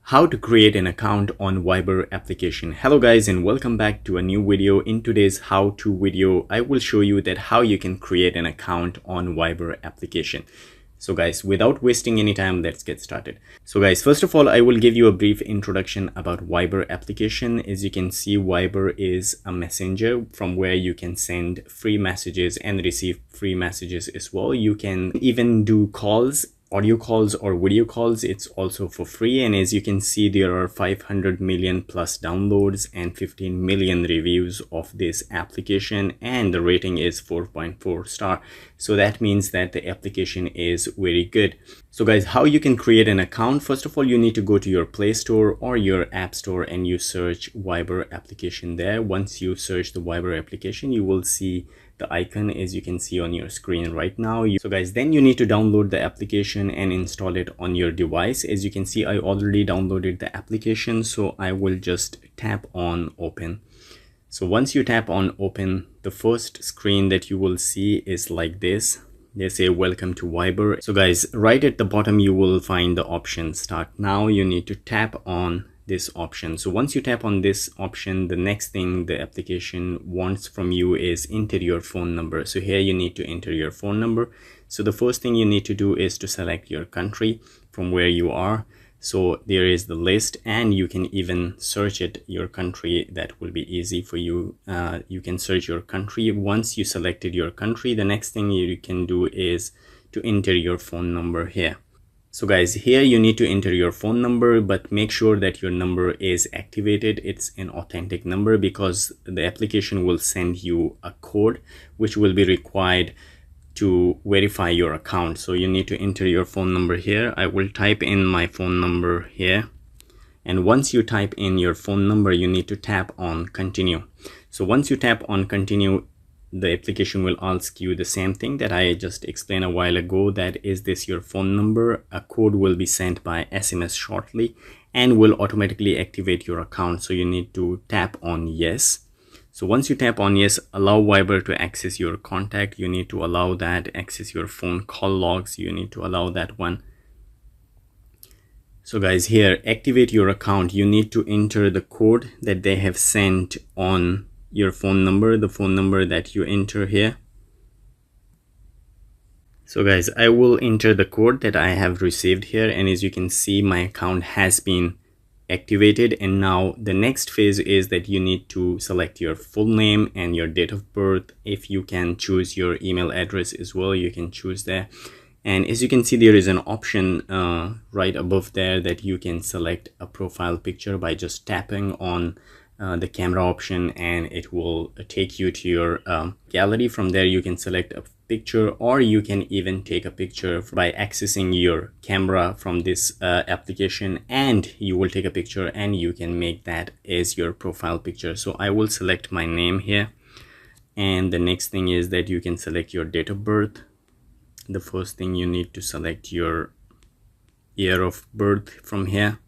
How to create an account on Viber application. Hello guys, and welcome back to a new video. In today's how-to video, I will show you that how you can create an account on Viber application. So guys, without wasting any time, let's get started. So guys, first of all, I will give you a brief introduction about Viber application. As you can see, Viber is a messenger from where you can send free messages and receive free messages as well. You can even do calls, audio calls or video calls. It's also for free, and as you can see, there are 500 million plus downloads and 15 million reviews of this application, and the rating is 4.4 star. So that means that the application is very good. So guys, how you can create an account? First of all, you need to go to your Play Store or your App Store and you search Viber application there. Once you search the Viber application, you will see the icon as you can see on your screen right now. So guys, then you need to download the application and install it on your device. As you can see, I already downloaded the application, so I will just tap on open. So once you tap on open, the first screen that you will see is like this. They say welcome to Viber. So guys, right at the bottom you will find the option start now. You need to tap on this option. So once you tap on this option, the next thing the application wants from you is enter your phone number. So here you need to enter your phone number. So the first thing you need to do is to select your country from where you are. So there is the list, and you can even search it, your country. That will be easy for you. You can search your country. Once you selected your country, the next thing you can do is to enter your phone number here. So guys, here you need to enter your phone number, but make sure that your number is activated. It's an authentic number because the application will send you a code which will be required to verify your account. So you need to enter your phone number here. I will type in my phone number here. And once you type in your phone number, you need to tap on continue. So once you tap on continue, the application will ask you the same thing that I just explained a while ago, that is this your phone number? A code will be sent by SMS shortly and will automatically activate your account. So you need to tap on yes. So once you tap on yes, allow Viber to access your contact. You need to allow that. Access your phone call logs. You need to allow that one. So guys, here, activate your account. You need to enter the code that they have sent on your phone number, the phone number that you enter here. So guys, I will enter the code that I have received here, and as you can see, my account has been activated. And now the next phase is that you need to select your full name and your date of birth. If you can choose your email address as well, you can choose there. And as you can see, there is an option right above there that you can select a profile picture by just tapping on the camera option, and it will take you to your gallery. From there you can select a picture, or you can even take a picture by accessing your camera from this application, and you will take a picture and you can make that as your profile picture. So I will select my name here, and the next thing is that you can select your date of birth. The first thing you need to select your year of birth from here.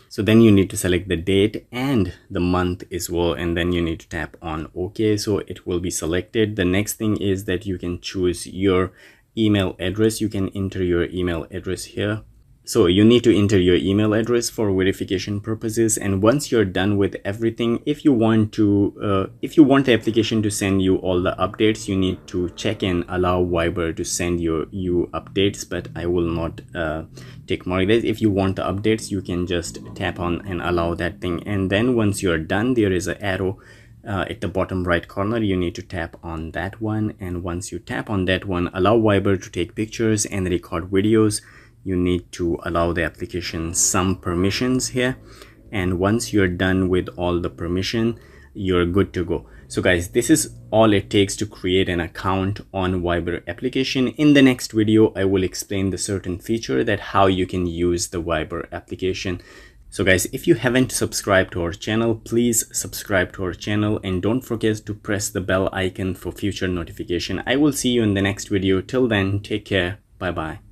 So then you need to select the date and the month as well, and then you need to tap on OK. So it will be selected. The next thing is that you can choose your email address. You can enter your email address here. So you need to enter your email address for verification purposes. And once you're done with everything, if you want the application to send you all the updates, you need to check and allow Viber to send you updates, but I will not take more of this. If you want the updates, you can just tap on and allow that thing. And then once you're done, there is an arrow at the bottom right corner. You need to tap on that one. And once you tap on that one, allow Viber to take pictures and record videos. You need to allow the application some permissions here, and once you're done with all the permission, you're good to go. So guys, this is all it takes to create an account on Viber application. In the next video, I will explain the certain feature that how you can use the Viber application. So guys, if you haven't subscribed to our channel, please subscribe to our channel, and don't forget to press the bell icon for future notification. I will see you in the next video. Till then, take care. Bye bye.